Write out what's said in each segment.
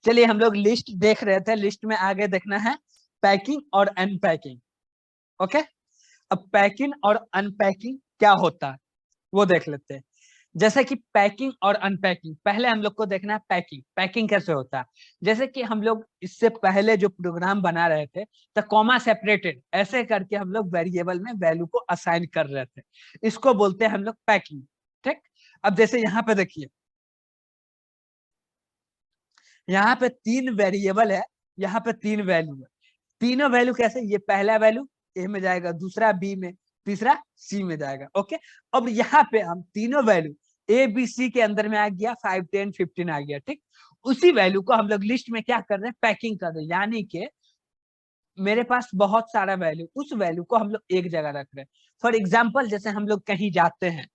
चलिए हम लोग लिस्ट देख रहे थे, लिस्ट में आगे देखना है पैकिंग और अनपैकिंग। ओके, अब पैकिंग और अनपैकिंग क्या होता है वो देख लेते हैं। जैसे कि पैकिंग और अनपैकिंग, पहले हम लोग को देखना है पैकिंग। पैकिंग कैसे होता है, जैसे कि हम लोग इससे पहले जो प्रोग्राम बना रहे थे तो कॉमा सेपरेटेड ऐसे करके हम लोग वेरिएबल में वैल्यू को असाइन कर रहे थे, इसको बोलते हैं हम लोग पैकिंग। ठीक, अब जैसे यहाँ पे देखिए, यहाँ पे 3 वेरिएबल है, यहाँ पे 3 वैल्यू है। तीनों वैल्यू कैसे, ये पहला वैल्यू ए में जाएगा, दूसरा बी में, तीसरा सी में जाएगा। ओके, अब यहाँ पे हम तीनों वैल्यू ए बी सी के अंदर में आ गया, 5 10 15 आ गया। ठीक, उसी वैल्यू को हम लोग लिस्ट में क्या कर रहे हैं, पैकिंग कर रहे हैं। यानी कि मेरे पास बहुत सारा वैल्यू, उस वैल्यू को हम लोग एक जगह रख रहे हैं। फॉर एग्जाम्पल, जैसे हम लोग कहीं जाते हैं,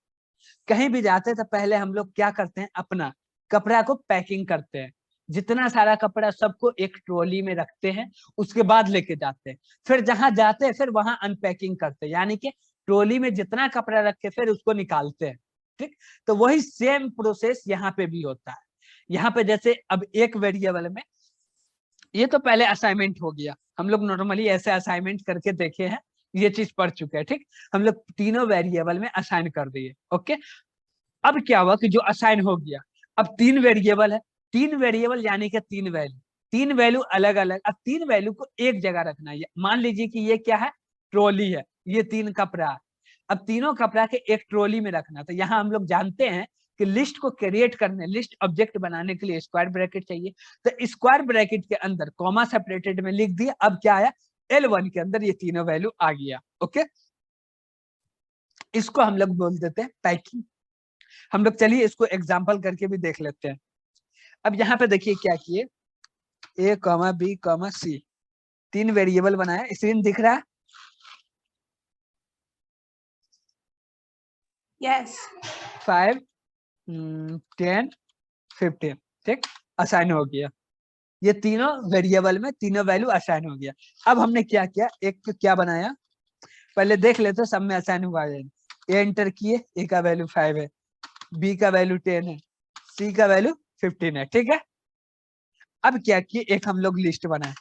कहीं भी जाते हैं तो पहले हम लोग क्या करते हैं, अपना कपड़ा को पैकिंग करते हैं। जितना सारा कपड़ा सबको एक ट्रॉली में रखते हैं, उसके बाद लेके जाते हैं। फिर जहां जाते हैं फिर वहां अनपैकिंग करते हैं, यानी कि ट्रॉली में जितना कपड़ा रखे फिर उसको निकालते हैं। ठीक, तो वही सेम प्रोसेस यहाँ पे भी होता है। यहाँ पे जैसे अब एक वेरिएबल में, ये तो पहले असाइनमेंट हो गया, हम लोग नॉर्मली ऐसे असाइनमेंट करके देखे हैं, ये चीज पढ़ चुके हैं। ठीक, हम लोग तीनों वेरिएबल में असाइन कर दिए। ओके, अब क्या हुआ कि जो असाइन हो गया, अब 3 वेरिएबल है, 3 वेरिएबल यानी कि 3 वैल्यू, 3 वैल्यू अलग अलग। अब 3 वैल्यू को एक जगह रखना है। मान लीजिए कि ये क्या है, ट्रॉली है, ये 3 कपड़ा है। अब तीनों कपड़ा के एक ट्रॉली में रखना। तो यहाँ हम लोग जानते हैं कि लिस्ट को क्रिएट करने, लिस्ट ऑब्जेक्ट बनाने के लिए स्क्वायर ब्रैकेट चाहिए। तो स्क्वायर ब्रैकेट के अंदर कॉमा सेपरेटेड में लिख दिया। अब क्या आया, L1 के अंदर ये तीनों वैल्यू आ गया। ओके, इसको हम लोग बोल देते हैं पैकिंग। हम लोग चलिए इसको एग्जाम्पल करके भी देख लेते हैं। अब यहाँ पे देखिए क्या किए, ए कॉमा बी कॉमा सी, 3 वेरिएबल बनाया। स्क्रीन दिख रहा है? यस। 5 10 15। ठीक, असाइन हो गया। ये तीनों वेरिएबल में तीनों वैल्यू असाइन हो गया। अब हमने क्या किया, एक तो क्या बनाया, पहले देख लेते सब में असाइन हुआ है। ए एंटर किए, ए का वैल्यू 5 है, बी का वैल्यू 10 है, सी का वैल्यू 15 है। ठीक है, अब क्या किए, एक हम लोग लिस्ट बनाए।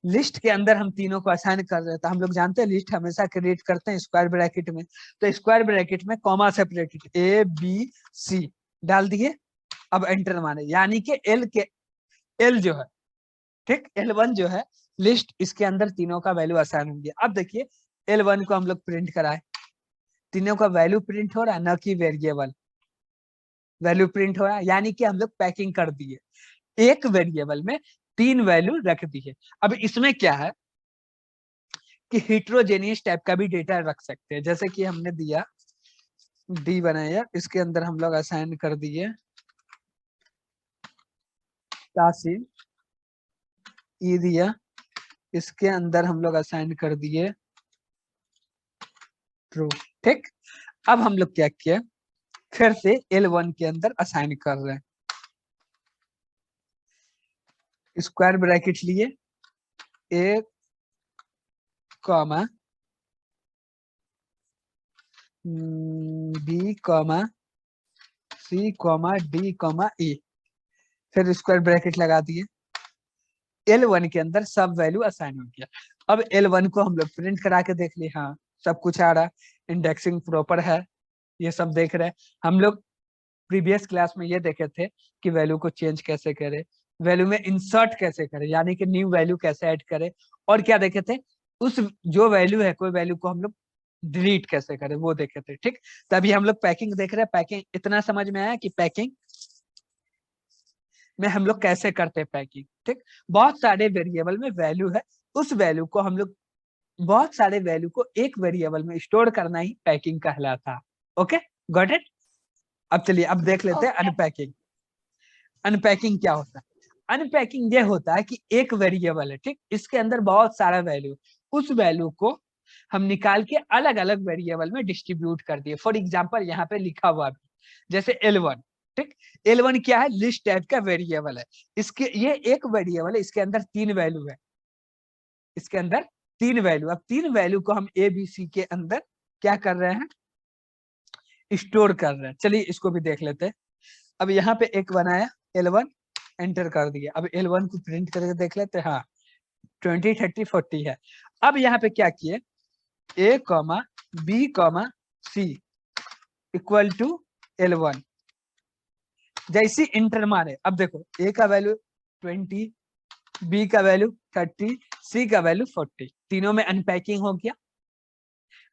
लिस्ट के अंदर हम तीनों को असाइन कर रहे थे। हम लोग जानते हैं लिस्ट हमेशा क्रिएट करते हैं स्क्वायर ब्रैकेट में। तो स्क्वायर ब्रैकेट में comma separated A B C डाल दिए। अब एंटर मारे, यानी कि एल जो है, ठीक, L1 जो है लिस्ट, इसके अंदर तीनों का वैल्यू असाइन हो गया। अब देखिए L1 को हम लोग प्रिंट कराए, तीनों का वैल्यू प्रिंट हो रहा है, न कि वेरिएबल वैल्यू प्रिंट हो रहा है। यानी कि हम लोग पैकिंग कर दिए, एक वेरिएबल में 3 वैल्यू रख दिए। अब इसमें क्या है कि हिट्रोजेनियस टाइप का भी डेटा रख सकते हैं। जैसे कि हमने दिया डी बनाया, इसके अंदर हम लोग असाइन कर दिए तासीन, ई दिया, इसके अंदर हम लोग असाइन कर दिए ट्रू। ठीक, अब हम लोग क्या किया, फिर से L1 के अंदर असाइन कर रहे हैं। स्क्वायर ब्रैकेट लिए, ए comma B comma C comma D comma ई, फिर स्क्वायर ब्रैकेट लगा दिए। L1 के अंदर सब वैल्यू असाइन हो गया। अब L1 को हम लोग प्रिंट करा के देख लिए, हाँ सब कुछ आ रहा, इंडेक्सिंग प्रॉपर है, ये सब देख रहे हैं। हम लोग प्रीवियस क्लास में ये देखे थे कि वैल्यू को चेंज कैसे करें, वैल्यू में इंसर्ट कैसे करें, यानी कि न्यू वैल्यू कैसे ऐड करें, और क्या देखे थे, उस जो वैल्यू है कोई वैल्यू को हम लोग डिलीट कैसे करें वो देखे थे। ठीक, तभी हम लोग पैकिंग देख रहे हैं। पैकिंग इतना समझ में आया कि पैकिंग में हम लोग कैसे करते हैं पैकिंग। ठीक, बहुत सारे वेरिएबल में वैल्यू है, उस वैल्यू को हम लोग, बहुत सारे वैल्यू को एक वेरिएबल में स्टोर करना ही पैकिंग कहलाता। Okay, got it. अब चलिए अब देख लेते हैं अनपैकिंग। अनपैकिंग क्या होता है, अनपैकिंग ये होता है कि एक वेरिएबल है, ठीक, इसके अंदर बहुत सारा वैल्यू, उस वैल्यू को हम निकाल के अलग अलग वेरिएबल में डिस्ट्रीब्यूट कर दिए। फॉर एग्जांपल यहाँ पे लिखा हुआ भी, जैसे L1, ठीक, L1 क्या है, लिस्ट टाइप का वेरिएबल है। इसके ये एक वेरिएबल है, इसके अंदर 3 वैल्यू है, इसके अंदर 3 वैल्यू। अब 3 वैल्यू को हम ए बी सी के अंदर क्या कर रहे हैं, स्टोर कर रहे हैं। चलिए इसको भी देख लेते हैं। अब यहाँ पे एक बनाया L1, एंटर कर दिया। अब L1 को प्रिंट करके देख लेते हैं। हाँ 20 30 40 है। अब यहाँ पे क्या किए, a comma b comma c equal to L1, जैसी इंटर मारे अब देखो a का वैल्यू 20, b का वैल्यू 30, c का वैल्यू 40, तीनों में अनपैकिंग हो गया।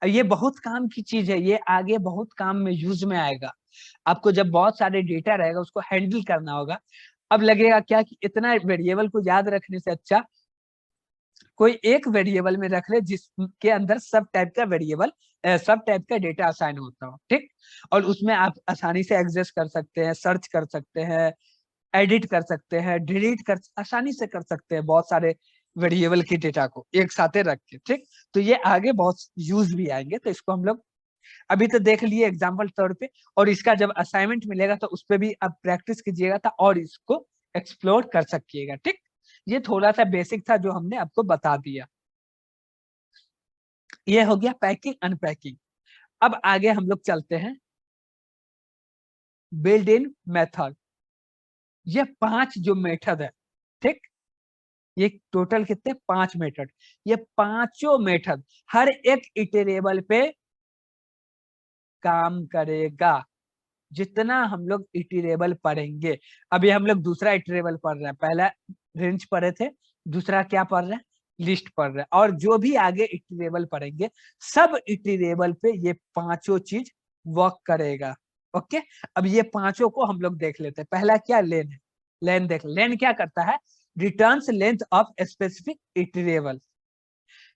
ये बहुत काम की चीज है, ये आगे बहुत काम में यूज में आएगा। आपको जब बहुत सारे डेटा रहेगा उसको हैंडल करना होगा। अब लगेगा क्या कि इतना वेरिएबल को याद रखने से अच्छा कोई एक वेरिएबल में रख ले जिसके अंदर सब टाइप का वेरिएबल सब टाइप का डेटा असाइन होता हो, ठीक। और उसमें आप आसानी से एक्सेस कर सकते हैं, सर्च कर सकते हैं, एडिट कर सकते हैं, डिलीट कर आसानी से कर सकते हैं बहुत सारे वेरिएबल के डेटा को एक साथ रख के, ठीक। तो ये आगे बहुत यूज भी आएंगे। तो इसको हम लोग अभी तो देख लिए एग्जाम्पल तौर पे, और इसका जब असाइनमेंट मिलेगा तो उस पर भी आप प्रैक्टिस कीजिएगा था और इसको एक्सप्लोर कर सकिएगा, ठीक। ये थोड़ा सा बेसिक था जो हमने आपको बता दिया। ये हो गया पैकिंग अनपैकिंग। अब आगे हम लोग चलते हैं बिल्ड इन मेथड। ये 5 जो मेथड है, ठीक, ये टोटल कितने 5 मेथड। ये पांचों मेथड हर एक इटरेबल पे काम करेगा। जितना हम लोग इटरेबल पढ़ेंगे, अभी हम लोग दूसरा इटरेबल पढ़ रहे हैं, पहला रेंज पढ़े थे, दूसरा क्या पढ़ रहे हैं, लिस्ट पढ़ रहे हैं, और जो भी आगे इटरेबल पढ़ेंगे सब इटरेबल पे ये पांचों चीज वर्क करेगा। ओके, अब ये पांचों को हम लोग देख लेते हैं। पहला क्या, लेन है। लेन देख, लेन क्या करता है, returns length of specific iterable,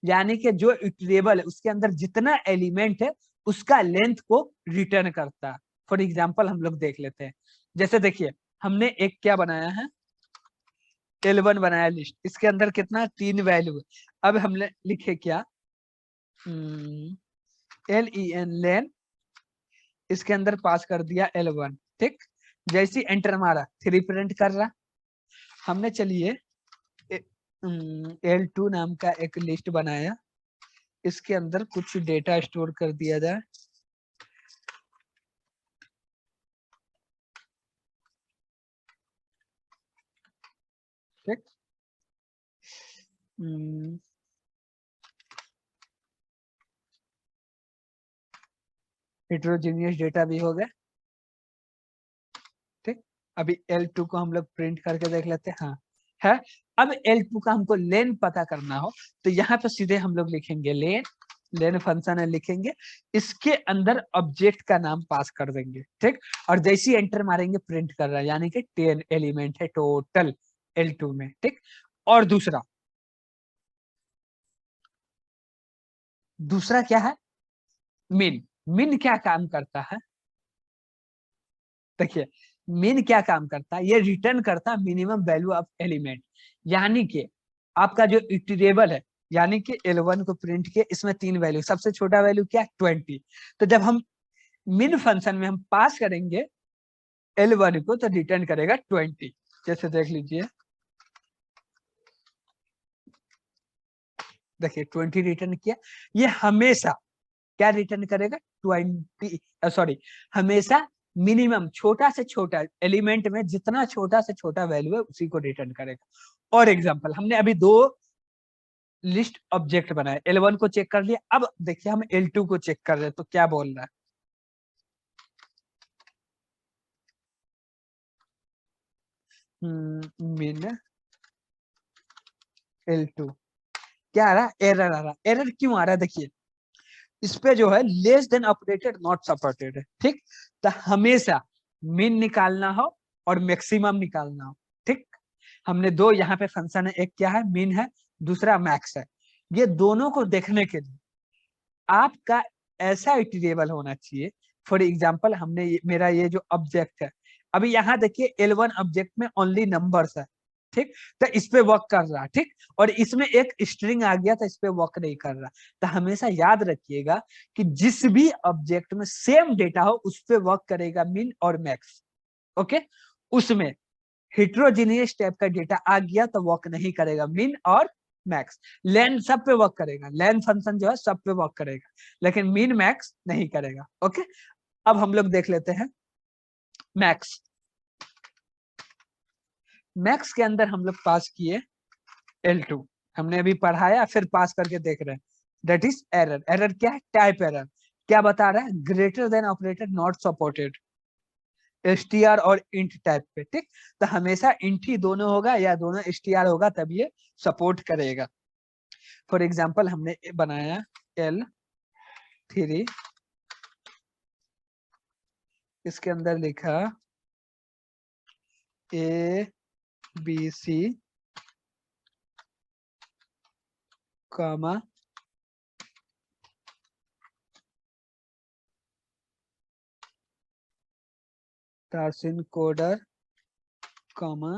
यानी कि जो इटरेबल है उसके अंदर जितना एलिमेंट है उसका लेंथ को रिटर्न करता है। फॉर एग्जाम्पल हम लोग देख लेते हैं, जैसे देखिए हमने एक क्या बनाया है, L1 बनाया लिस्ट, इसके अंदर कितना 3 वैल्यू है। अब हमने लिखे क्या, LEN लेन, इसके अंदर पास कर दिया L1, ठीक। जैसे एंटर मारा 3 प्रिंट कर रहा। हमने चलिए L2 नाम का एक लिस्ट बनाया, इसके अंदर कुछ डेटा स्टोर कर दिया जाए। ठीक, हेटेरोजेनियस डेटा भी हो गया, ठीक। अभी L2 को हम लोग प्रिंट करके देख लेते हैं। हाँ है। अब L2 का हमको लेन पता करना हो तो यहाँ पे सीधे हम लोग लिखेंगे लेन, लेन फंक्शन है लिखेंगे, इसके अंदर ऑब्जेक्ट का नाम पास कर देंगे, ठीक। और जैसे ही एंटर मारेंगे प्रिंट कर रहा है, यानी कि 10 एलिमेंट है टोटल L2 में, ठीक। और दूसरा दूसरा क्या है, मिन। मिन क्या काम करता है, देखिए मिन क्या काम करता है, ये रिटर्न करता है मिनिमम वैल्यू ऑफ एलिमेंट, यानी कि आपका जो इटरेबल है, यानी कि L1 को प्रिंट किया, इसमें 3 वैल्यू, सबसे छोटा वैल्यू क्या 20। तो जब हम मिन फंक्शन में हम पास करेंगे L1 को तो रिटर्न करेगा 20। जैसे देख लीजिए, देखिए 20 रिटर्न किया, ये हमेशा क्या रिटर्न करेगा 20, सॉरी हमेशा मिनिमम छोटा से छोटा एलिमेंट में जितना छोटा से छोटा वैल्यू है उसी को रिटर्न करेगा। और एग्जांपल हमने अभी 2 लिस्ट ऑब्जेक्ट बनाए, L1 को चेक कर लिया, अब देखिए हम L2 को चेक कर रहे हैं तो क्या बोल रहा है, मिन L2 क्या आ रहा है, एरर आ रहा है। एरर क्यों आ रहा है, देखिए इस पे जो है less than operated not supported है, ठीक। तो हमेशा मिन निकालना हो और मैक्सिमम निकालना हो, ठीक। हमने 2 यहाँ पे फंक्शन है, एक क्या है मिन है, दूसरा मैक्स है। ये दोनों को देखने के लिए आपका ऐसा इटरेबल होना चाहिए। फॉर एग्जाम्पल हमने मेरा ये जो ऑब्जेक्ट है, अभी यहाँ देखिए L1 ऑब्जेक्ट में ओनली नंबर्स है, ठीक। तो इस पे वर्क कर रहा, ठीक। और इसमें एक स्ट्रिंग आ गया तो इस पे वर्क नहीं कर रहा। तो हमेशा याद रखिएगा कि जिस भी ऑब्जेक्ट में सेम डेटा हो उस पे वर्क करेगा मिन और मैक्स, ओके। उसमें हेट्रोजीनियस टाइप का डेटा आ गया तो वर्क नहीं करेगा मिन और मैक्स। लेन सब पे वर्क करेगा, लेन फंक्शन जो है सब पे वर्क करेगा, लेकिन मिन मैक्स नहीं करेगा, ओके। अब हम लोग देख लेते हैं मैक्स। मैक्स के अंदर हम लोग पास किए L2, हमने अभी पढ़ाया फिर पास करके देख रहे हैं, दैट इज एरर। एरर क्या है? Type error. क्या बता रहा है? Greater than operator not supported, str और int टाइप पे, ठीक। तो हमेशा int ही दोनों होगा या दोनों str होगा तब ये सपोर्ट करेगा। फॉर एग्जाम्पल हमने बनाया L3, इसके अंदर लिखा ABC, कॉमा तासिन कोडर, कॉमा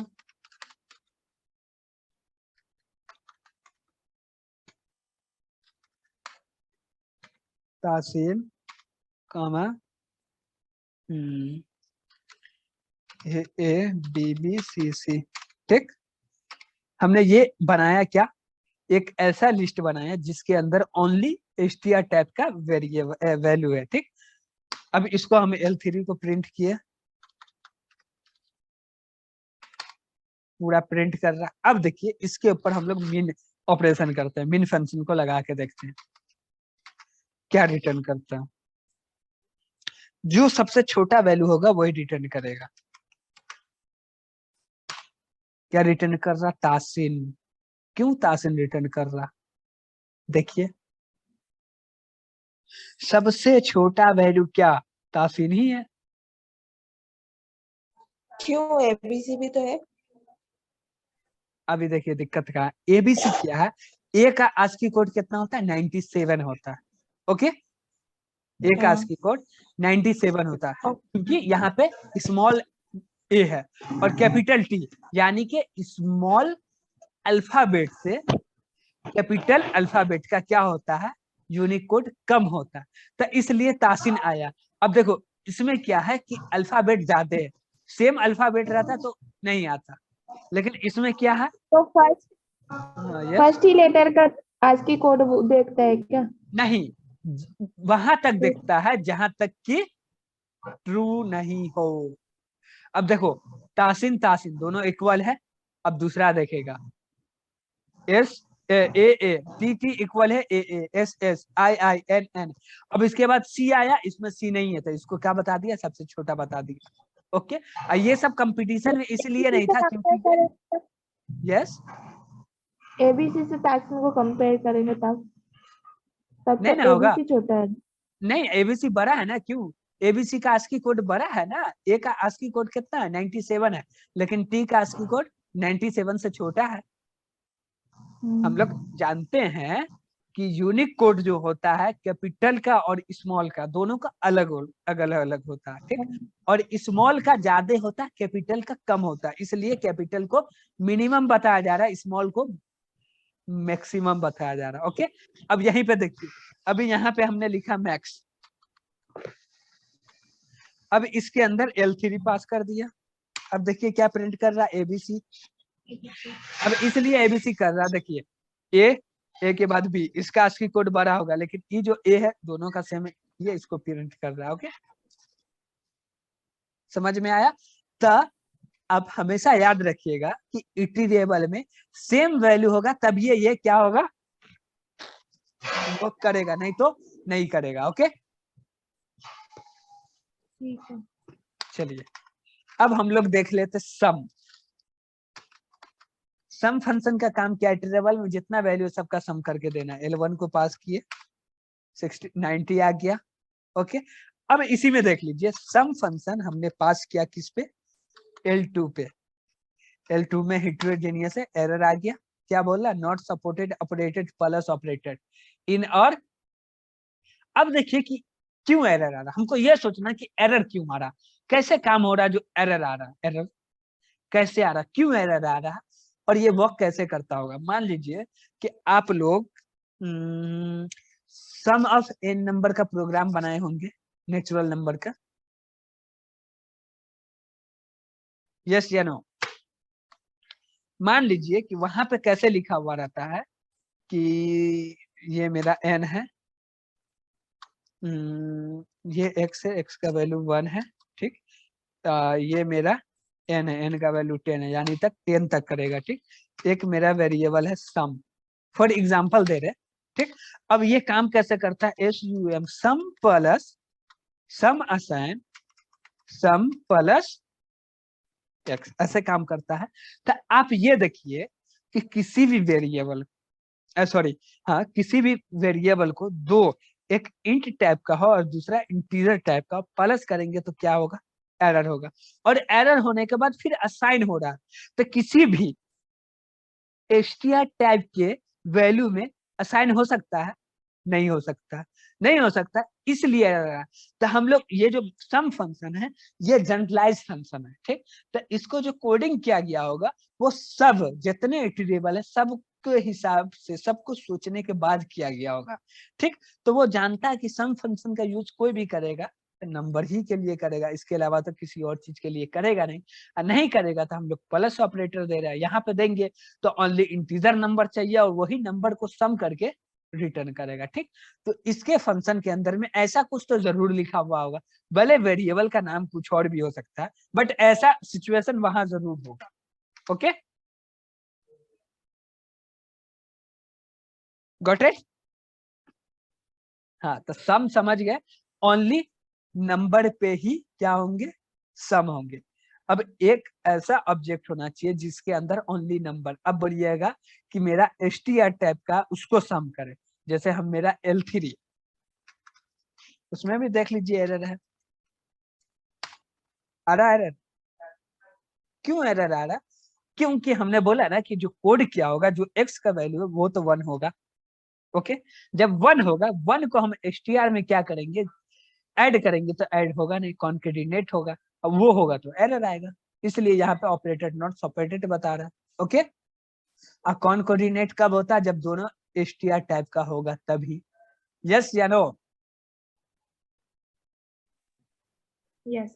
तासिन, कॉमा ABCC, ठीक। हमने ये बनाया क्या? एक ऐसा लिस्ट बनाया जिसके अंदर ओनली str टाइप का वेरिएबल वैल्यू है, ठीक। अब इसको हम L3 को प्रिंट किए, पूरा प्रिंट कर रहा है। अब देखिए इसके ऊपर हम लोग मिन ऑपरेशन करते हैं, मिन फंक्शन को लगा के देखते हैं क्या रिटर्न करता है। जो सबसे छोटा वैल्यू होगा वही रिटर्न करेगा। क्या रिटर्न कर रहा? तासिन। क्यों तासिन रिटर्न कर रहा? देखिए सबसे छोटा वैल्यू क्या? तासिन ही है। क्यों? एबीसी भी तो है। अभी देखिए दिक्कत का एबीसी क्या है? ए का आस्की कोड कितना होता है? 97 होता है। ओके, ए का आस्की कोड 97 होता है, क्योंकि यहाँ पे स्मॉल ए है और कैपिटल टी, यानी कि स्मॉल अल्फाबेट से कैपिटल अल्फाबेट का क्या होता है? यूनिक कोड कम होता है, तो इसलिए तासिन आया। अब देखो इसमें क्या है कि अल्फाबेट ज्यादा है, सेम अल्फाबेट रहता तो नहीं आता, लेकिन इसमें क्या है? तो फर्स्ट यस, फर्स्ट ही लेटर का आस्की कोड देखता है क्या? नहीं, वहां तक देखता है जहां तक कि ट्रू नहीं हो। अब देखो तासिन तासिन दोनों इक्वल है। अब दूसरा देखेगा S A A T T equal है A A S S I I N N. अब इसके बाद सी आया, इसमें सी नहीं है तो इसको क्या बता दिया? सबसे छोटा बता दिया। ओके, ये सब कंपटीशन में इसलिए नहीं था क्योंकि यस, एबीसी से तासिन को कंपेयर करेंगे तब तब नहीं तो ना होगा, एबीसी छोटा है। नहीं एबीसी बड़ा है ना। क्यों? एबीसी का आस्की कोड बड़ा है ना। ए का आस्की कोड कितना है? 97 है, लेकिन टी का आस्की कोड 97 से छोटा है। हम लोग जानते हैं कि यूनिक कोड जो होता है कैपिटल का और स्मॉल का दोनों का अलग अलग होता है, ठीक। और स्मॉल का ज्यादा होता है, कैपिटल का कम होता है, इसलिए कैपिटल को मिनिमम बताया जा रहा है, स्मॉल को मैक्सिमम बताया जा रहा है। ओके, अब यहीं पे देखिए, अभी यहाँ पे हमने लिखा मैक्स, अब इसके अंदर L3 पास कर दिया। अब देखिए क्या प्रिंट कर रहा है? एबीसी। अब इसलिए एबीसी कर रहा है, देखिए ए के बाद बी, इसका आस्की कोड बड़ा होगा, लेकिन ये जो ए है दोनों का सेम है, ये इसको प्रिंट कर रहा है। ओके, समझ में आया? तो आप हमेशा याद रखिएगा कि इटरेबल में सेम वैल्यू होगा तब ये क्या होगा? वो करेगा, नहीं तो नहीं करेगा। ओके, ठीक है। चलिए अब हम लोग देख लेते सम। सम फंक्शन का काम क्या है? इटरेबल में जितना वैल्यू सबका सम करके देना है। L1 को पास किए, 90 आ गया। ओके, अब इसी में देख लीजिए सम फंक्शन हमने पास किया किस पे? L2 पे। L2 में हेटेरोजेनियस है, एरर आ गया। क्या बोला? Not supported operated plus operated in और। अब देखिए कि क्यों एरर आ रहा, हमको यह सोचना कि एरर क्यों आ रहा, कैसे काम हो रहा जो एरर आ रहा, एरर कैसे आ रहा, क्यों एरर आ रहा, और ये वर्क कैसे करता होगा। मान लीजिए कि आप लोग सम ऑफ एन नंबर का प्रोग्राम बनाए होंगे, नेचुरल नंबर का। यस या नो? मान लीजिए कि वहां पे कैसे लिखा हुआ रहता है कि ये मेरा एन है, ये एक्स है, एक्स का वैल्यू 1 है, ठीक। ये मेरा n है, n का वैल्यू 10 है, यानी तक 10 तक करेगा। ठीक, एक मेरा वेरिएबल है सम, फॉर एग्जाम्पल दे रहे। ठीक, अब ये काम कैसे करता है, sum सम प्लस सम असाइन सम प्लस x ऐसे काम करता है। तो आप ये देखिए कि किसी भी वेरिएबल सॉरी हाँ किसी भी वेरिएबल को दो, एक इंट टाइप का हो और दूसरा इंटीजर टाइप का, प्लस करेंगे तो क्या होगा, एरर होगा। और एरर होने के बाद फिर असाइन हो रहा है, तो किसी भी str टाइप के वैल्यू में असाइन हो सकता है, नहीं हो सकता, नहीं हो सकता, इसलिए एरर है। तो हम लोग ये जो सम फंक्शन है ये जनरलाइज फंक्शन है। ठीक, तो इसको जो कोडिंग किया गया होगा वो सब जितने इटरेबल है सब के हिसाब से सबको सोचने के बाद किया गया होगा। ठीक, तो वो जानता है कि सम फंक्शन का यूज कोई भी करेगा तो नंबर ही के लिए करेगा, इसके अलावा तो किसी और चीज के लिए करेगा नहीं। और नहीं करेगा तो हम लोग प्लस ऑपरेटर दे रहे हैं, यहाँ पे देंगे तो ओनली इंटीजर नंबर चाहिए और वही नंबर को सम करके रिटर्न करेगा। ठीक, तो इसके फंक्शन के अंदर में ऐसा कुछ तो जरूर लिखा हुआ होगा, भले वेरिएबल का नाम कुछ और भी हो सकता है, बट ऐसा सिचुएशन वहां जरूर होगा। Okay, got it. हाँ, तो सम समझ गए, ओनली नंबर पे ही क्या होंगे, सम होंगे। अब एक ऐसा ऑब्जेक्ट होना चाहिए जिसके अंदर ओनली नंबर, अब बोलिएगा कि मेरा str टाइप का उसको सम करे, जैसे हम मेरा L3 उसमें भी देख लीजिए एरर है, आ रहा है एरर। क्यों एरर आ रहा, क्योंकि हमने बोला ना कि जो कोड किया होगा, जो x का वैल्यू है वो तो 1 होगा। ओके, जब 1 होगा, 1 को हम str में क्या करेंगे, ऐड करेंगे, तो ऐड होगा नहीं, कॉन्केटिनेट होगा, अब वो होगा तो एरर आएगा। इसलिए यहाँ पे ऑपरेटेड नॉट सेपरेटेड बता रहा है। ओके, और कॉन्केटिनेट कब होता है, जब दोनों str टाइप का होगा तभी। यस या नो? यस।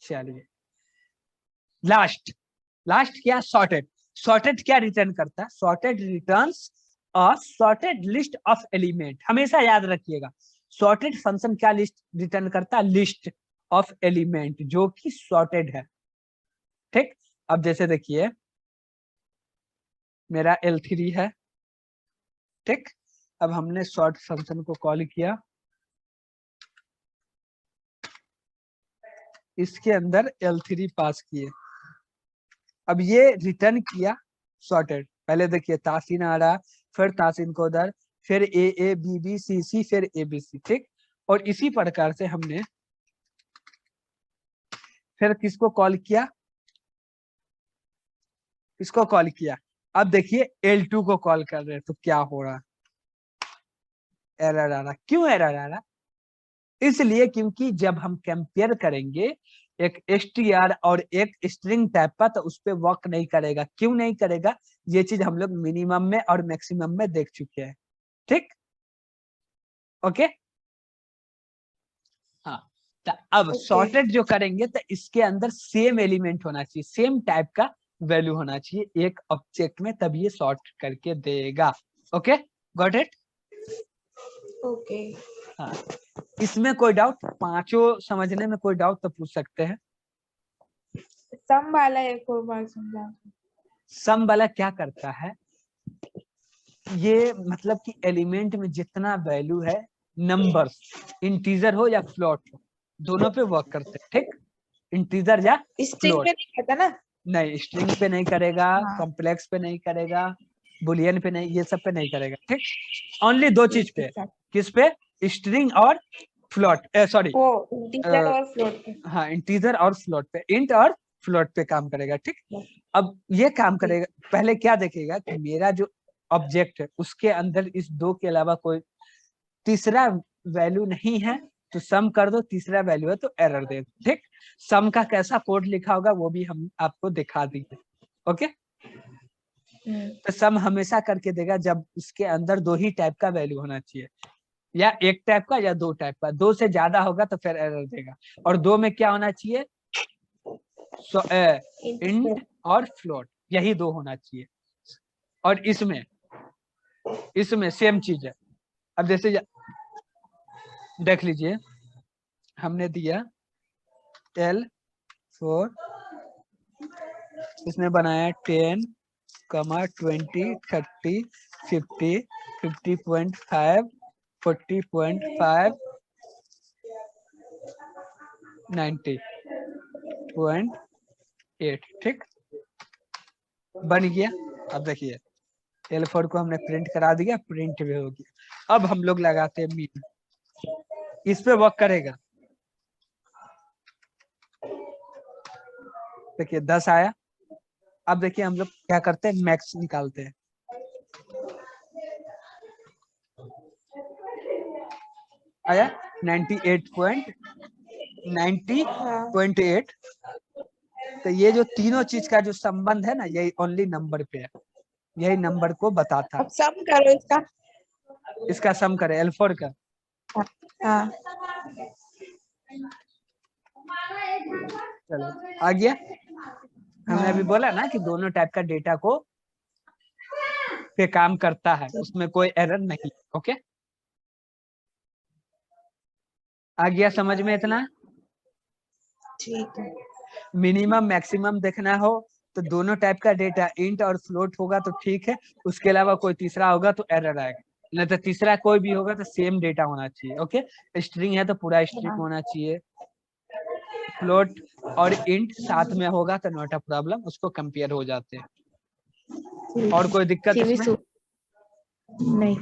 चलिए लास्ट, लास्ट क्या, सॉर्टेड। सॉर्टेड क्या रिटर्न करता है, sorted returns a sorted list of element. हमेशा याद रखिएगा, सॉर्टेड फंक्शन क्या लिस्ट रिटर्न करता है, लिस्ट ऑफ एलिमेंट जो कि सॉर्टेड है। ठीक, अब जैसे देखिए मेरा L3 है। ठीक, अब हमने सॉर्ट फंक्शन को कॉल किया, इसके अंदर L3 पास किए, अब ये रिटर्न किया सॉर्टेड। पहले देखिए तासीन आ रहा, फिर तासीन को उधर, फिर ए बी बी सी सी, फिर ए बी सी। ठीक, और इसी प्रकार से हमने फिर किसको कॉल किया, इसको कॉल किया। अब देखिए L2 को कॉल कर रहे हैं तो क्या हो रहा, एरर आ रहा। क्यों एरर आ रहा, इसलिए क्योंकि जब हम कंपेयर करेंगे एक str और एक स्ट्रिंग टाइप का तो उस पर वर्क नहीं करेगा। क्यों नहीं करेगा, ये चीज हम लोग मिनिमम में और मैक्सिमम में देख चुके हैं। ठीक, ओके। हाँ, तो अब सॉर्टेड जो करेंगे तो इसके अंदर सेम एलिमेंट होना चाहिए, सेम टाइप का वैल्यू होना चाहिए एक ऑब्जेक्ट में, तब ये सॉर्ट करके देगा। Okay, got it. ओके, हाँ, इसमें कोई डाउट, पांचों समझने में कोई डाउट तो पूछ सकते हैं। सम वाला एक और बार समझा। सम वाला क्या करता है, ये मतलब कि एलिमेंट में जितना वैल्यू है, नंबर्स इंटीजर हो या फ्लोट हो, दोनों पे वर्क करते हैं। ठीक, इंटीजर या स्ट्रिंग फ्लोट। पे नहीं करता ना? नहीं, स्ट्रिंग पे नहीं करेगा, हाँ। कॉम्प्लेक्स पे नहीं करेगा, बुलियन पे नहीं, ये सब पे नहीं करेगा। ठीक, ओनली दो चीज पे, किस पे, स्ट्रिंग और फ्लोट, सॉरी वो इंटीजर और फ्लोट पे। हाँ इंटीजर और फ्लोट पे, इंट और फ्लोट पे काम करेगा। ठीक, अब ये काम करेगा, पहले क्या देखेगा कि मेरा जो ऑब्जेक्ट है उसके अंदर इस दो के अलावा कोई तीसरा वैल्यू नहीं है, तो सम कर दो, तीसरा वैल्यू है तो एरर दे दो। ठीक, सम का कैसा कोड लिखा होगा वो भी हम आपको दिखा देंगे। ओके, तो सम हमेशा करके देगा जब इसके अंदर दो ही टाइप का वैल्यू होना चाहिए, या एक टाइप का या दो टाइप का, दो से ज्यादा होगा तो फिर एरर देगा। और दो में क्या होना चाहिए, इंट और फ्लोट, यही दो होना चाहिए। और इसमें इसमें सेम चीज है। अब जैसे देख लीजिए, हमने दिया L4 इसने बनाया 10, 20, 30, 50, 50.5, 40.5, 90.8। ठीक, बन गया। अब देखिए L4 को हमने प्रिंट करा दिया, प्रिंट भी हो गया। अब हम लोग लगाते हैं मीन, इस पे वर्क करेगा। देखिए 10 आया। अब देखिए हम लोग क्या करते हैं, मैक्स निकालते हैं। आया 98.8। तो ये जो तीनों चीज का जो संबंध है ना, यही ओनली नंबर पे है, यही नंबर को बताता है। अब सम करो इसका। इसका सम करे L4 का। हाँ चलो आ गया। हमने अभी बोला ना कि दोनों टाइप का डेटा को पे काम करता है, उसमें कोई एरर नहीं। ओके, आ गया समझ में इतना? ठीक है। मिनिमम मैक्सिमम देखना हो तो दोनों टाइप का डेटा इंट और फ्लोट होगा तो ठीक है, उसके अलावा कोई तीसरा होगा तो एरर आएगा, नहीं तो तीसरा कोई भी होगा तो सेम डेटा होना चाहिए। ओके, स्ट्रिंग है तो पूरा स्ट्रिंग होना चाहिए, फ्लोट और इंट साथ में होगा तो नॉट अ प्रॉब्लम, उसको कंपेयर हो जाते हैं। और कोई दिक्कत इसमें? नहीं।